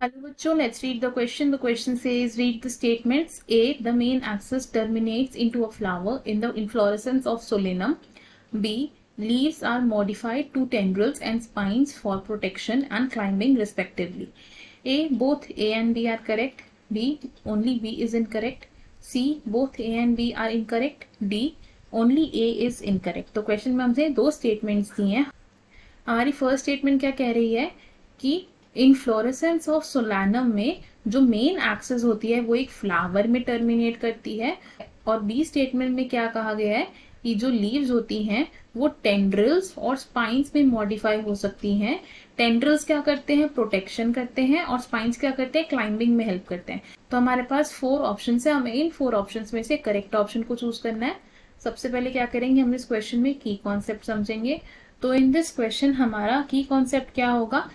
Hello बच्चों, let's read the question. The question says, read the statements. A, the main axis terminates into a flower in the inflorescence of Solanum. B, leaves are modified to tendrils and spines for protection and climbing respectively. A, both A and B are correct. B, only B is incorrect. C, both A and B are incorrect. D, only A is incorrect. तो question में हमसे दो statements दिए हैं. हमारी first statement क्या कह रही है कि इनफ्लोरेसेंस ऑफ सोलानम में जो मेन एक्सिस होती है वो एक फ्लावर में टर्मिनेट करती है. और बी स्टेटमेंट में क्या कहा गया है कि जो लीव्स होती हैं वो टेंड्रिल्स और स्पाइंस में मॉडिफाई हो सकती हैं. टेंड्रिल्स क्या करते हैं, प्रोटेक्शन करते हैं, और स्पाइंस क्या करते हैं, क्लाइंबिंग में हेल्प करते हैं. तो हमारे पास 4 ऑप्शन है, हमें इन 4 ऑप्शन में से करेक्ट ऑप्शन को चूज करना है. सबसे पहले क्या करेंगे, हम इस क्वेश्चन में की कॉन्सेप्ट समझेंगे. तो इन दिस क्वेश्चन हमारा की कॉन्सेप्ट क्या होगा,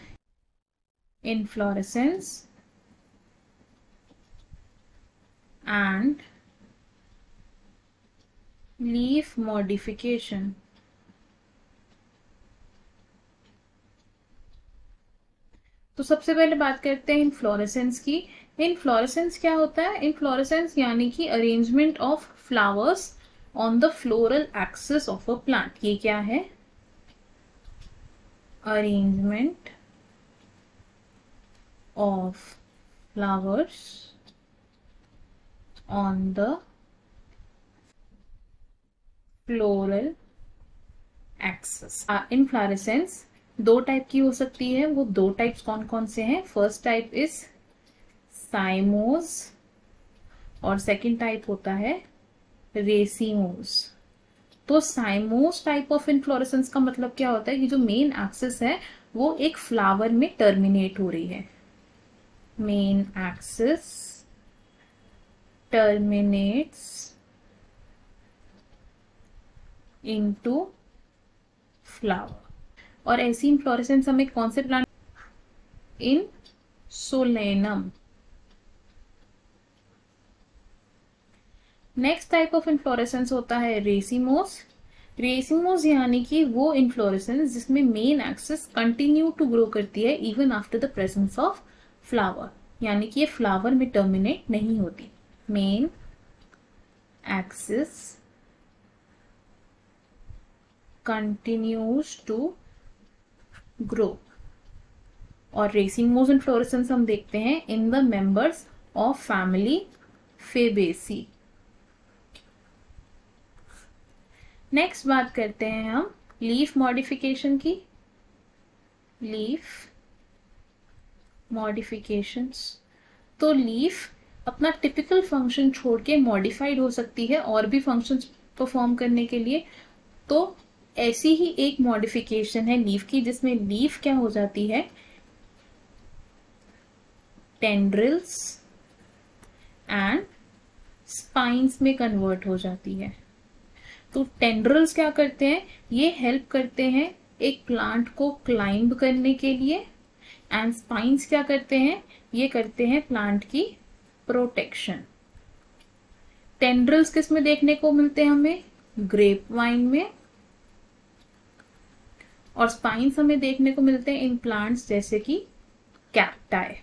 इनफ्लोरेसेंस एंड लीफ मॉडिफिकेशन. तो सबसे पहले बात करते हैं इनफ्लोरेसेंस की. इनफ्लोरेसेंस क्या होता है, इनफ्लोरेसेंस यानी कि arrangement of flowers on the floral axis of a plant. ये क्या है, arrangement of flowers on the floral axis. Inflorescence दो टाइप की हो सकती है. वो दो टाइप्स कौन कौन से हैं, फर्स्ट टाइप इज साइमोज और सेकंड टाइप होता है रेसिमोज. तो साइमोस टाइप ऑफ इनफ्लोरेसेंस का मतलब क्या होता है कि जो मेन एक्सिस है वो एक फ्लावर में टर्मिनेट हो रही है. Main axis terminates into flower. और ऐसी इनफ्लोरेसेंस हमें कौन से plant, in Solanum. Next type of inflorescence होता है रेसिमोस. रेसिमोस यानी कि वो इनफ्लोरेसेंस जिसमें main axis continue to grow करती है even after the presence of flower, यानी कि ये फ्लावर में टर्मिनेट नहीं होती. Main axis continues to grow. और रेसिमोस इनफ्लोरेसेंस हम देखते हैं in the members of family Fabaceae. Next बात करते हैं हम लीफ मॉडिफिकेशन की. Leaf modifications. तो लीफ अपना टिपिकल फंक्शन छोड़ के मॉडिफाइड हो सकती है और भी फंक्शंस परफॉर्म करने के लिए. तो ऐसी ही एक मॉडिफिकेशन है लीफ की जिसमें लीफ क्या हो जाती है, टेंड्रिल्स एंड स्पाइंस में कन्वर्ट हो जाती है. तो टेंड्रिल्स क्या करते हैं, ये हेल्प करते हैं एक प्लांट को क्लाइंब करने के लिए. एंड स्पाइंस क्या करते हैं, ये करते हैं प्लांट की प्रोटेक्शन. टेंड्रिल्स किस में देखने को मिलते हैं हमें, ग्रेप वाइन में. और स्पाइंस हमें देखने को मिलते हैं इन प्लांट्स जैसे कि कैक्टाई.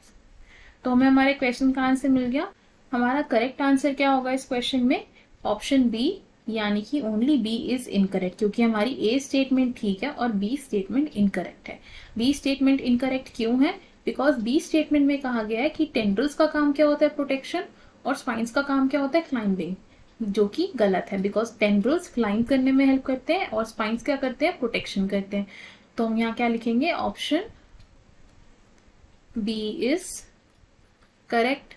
तो हमें हमारे क्वेश्चन का आंसर मिल गया. हमारा करेक्ट आंसर क्या होगा इस क्वेश्चन में, ऑप्शन बी, यानी कि ओनली बी इज इनकरेक्ट. क्योंकि हमारी ए स्टेटमेंट ठीक है और बी स्टेटमेंट इनकरेक्ट है. बी स्टेटमेंट इनकरेक्ट क्यों है, बिकॉज बी स्टेटमेंट में कहा गया है कि टेंड्रिल्स का काम क्या होता है, प्रोटेक्शन, और स्पाइंस का काम क्या होता है, क्लाइंबिंग, जो कि गलत है. बिकॉज टेंड्रिल्स क्लाइंब करने में हेल्प करते हैं और स्पाइंस क्या करते हैं, प्रोटेक्शन करते हैं. तो हम यहाँ क्या लिखेंगे, ऑप्शन बी इज करेक्ट.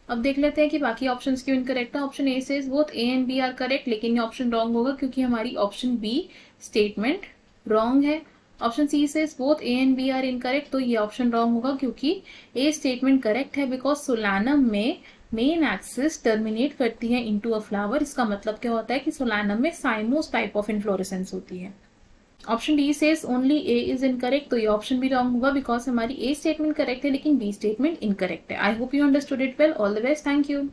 अब देख लेते हैं कि बाकी ऑप्शंस क्यों इनकरेक्ट है. ऑप्शन ए से both A and B are correct, लेकिन ये ऑप्शन रॉन्ग होगा क्योंकि हमारी ऑप्शन बी स्टेटमेंट रॉन्ग है. ऑप्शन सी से both A and B are incorrect, तो ये ऑप्शन रॉन्ग होगा क्योंकि ए स्टेटमेंट करेक्ट है. बिकॉज सोलानम में मेन एक्सिस टर्मिनेट करती है इनटू अ फ्लावर. इसका मतलब क्या होता है कि सोलानम में साइमोस टाइप ऑफ इन्फ्लोरेसेंस होती है. Option D says only A is incorrect, तो ये ऑप्शन भी रॉन्ग होगा बिकॉज हमारी ए स्टेटमेंट करेक्ट है लेकिन बी स्टेटमेंट इनकरेक्ट है. I hope you understood it well. All the best. Thank you.